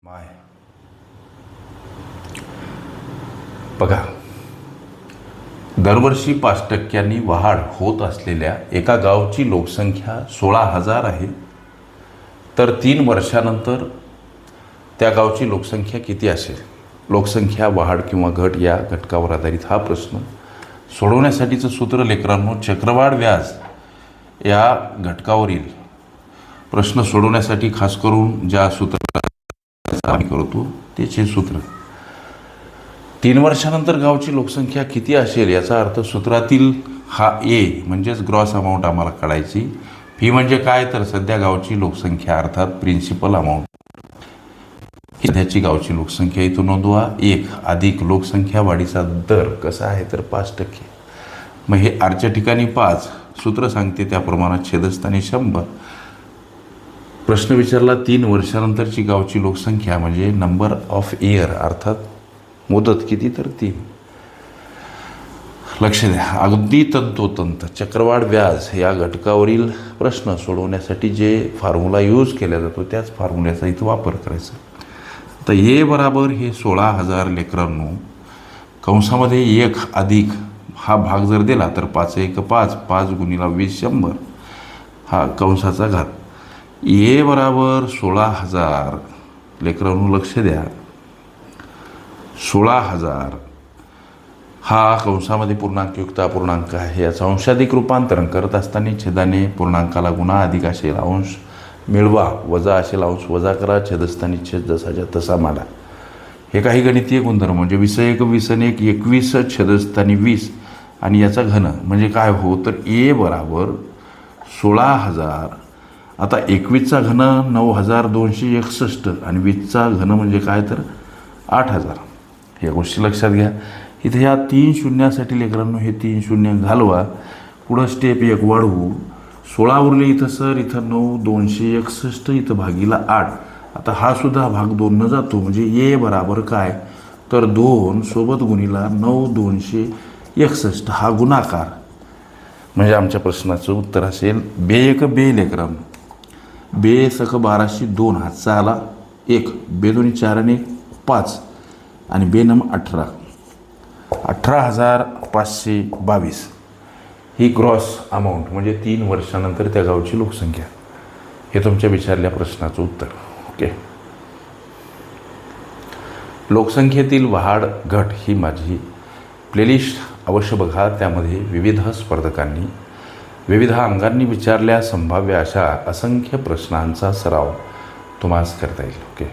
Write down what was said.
माय बघा, दरवर्षी 5% वाढ होत असलेल्या एका गावची लोकसंख्या 16,000 आहे. तर 3 वर्षानंतर त्या गावची लोकसंख्या किती असेल? लोकसंख्या वाढ किंवा घट या घटकावर आधारित हा प्रश्न सोडवण्यासाठीचं सूत्र लेकरांनो, चक्रवाढ व्याज या घटकावरील प्रश्न सोडवण्यासाठी खास करून ज्या सूत्राचा आम्ही करतो त्याचे सूत्र. 3 वर्षानंतर गावची लोकसंख्या किती असेल याचा अर्थ सूत्रातील हा ए म्हणजेच ग्रॉस अमाऊंट आम्हाला काढायची. फी म्हणजे काय, तर सध्या गावची लोकसंख्या अर्थात प्रिन्सिपल अमाऊंट. सध्याची गावची लोकसंख्या इथून नोंदवा. 1 अधिक लोकसंख्या वाढीचा दर कसा आहे, तर 5%. मग हे आरच्या ठिकाणी 5, सूत्र सांगते त्याप्रमाणे छेदस्थानी 100. प्रश्न विचारला 3 वर्षानंतरची गावची लोकसंख्या म्हणजे नंबर ऑफ इयर अर्थात मुदत किती, तर 3. लक्ष द्या, अगदी तंतोतंत चक्रवाढ व्याज या घटकावरील प्रश्न सोडवण्यासाठी जे फॉर्म्युला यूज केला जातो त्याच फॉर्म्युल्याचा इथं वापर करायचा. तर ए बराबर हे 16,000 लेकरांनो, कंसामध्ये 1 अधिक हा भाग जर दिला तर 5 1 5, 5 गुणिला 20 100 हा कंसाचा घात. ए बराबर 16,000 लेकरांनो, लक्ष द्या, 16,000 हा कंसामध्ये पूर्णांकयुक्त अपूर्णांक आहे. याचं अंशाधिक रूपांतरण करत असताना छेदाने पूर्णांकाला गुणा, अधिक असेल अंश मिळवा, वजा असेल अंश वजा करा, छेदस्थानी छेद जसाच्या तसा मांडा. हे काही गणितीय गुणधर्म म्हणजे 20 1 21 छेदस्थानी 20 आणि याचा घन म्हणजे काय हो, तर ए बराबर 16,000. आता 21चा घन 9,261 आणि 20चा घन म्हणजे काय, तर 8,000. या गोष्टी लक्षात घ्या. इथे ह्या 3 शून्यासाठी लेकरांनो हे 3 शून्य घालवा. पुढं स्टेप 1 वाढवू. 16 उरले इथं सर, इथं 9,261 इथं भागीला 8. आता हा सुद्धा भाग 2 जातो म्हणजे ए बराबर काय, तर 2 सोबत गुणीला 9,261 हा गुणाकार. म्हणजे आमच्या प्रश्नाचं उत्तर असेल बे 1 बे लेकरांनो, बे सक 1202 हातचा आला 1, बे 2 4 आणि 1 5 आणि बे नम 18, 18,522 ही ग्रॉस अमाऊंट म्हणजे 3 वर्षानंतर त्या गावची लोकसंख्या. हे तुमच्या विचारल्या प्रश्नाचं उत्तर. ओके, लोकसंख्येतील वाढ घट ही माझी प्लेलिस्ट अवश्य बघा. त्यामध्ये विविध स्पर्धकांनी विविध अंगांनी विचारल्या संभाव्य अशा असंख्य प्रश्नांचा सराव तुम्हाला करता येईल. ओके.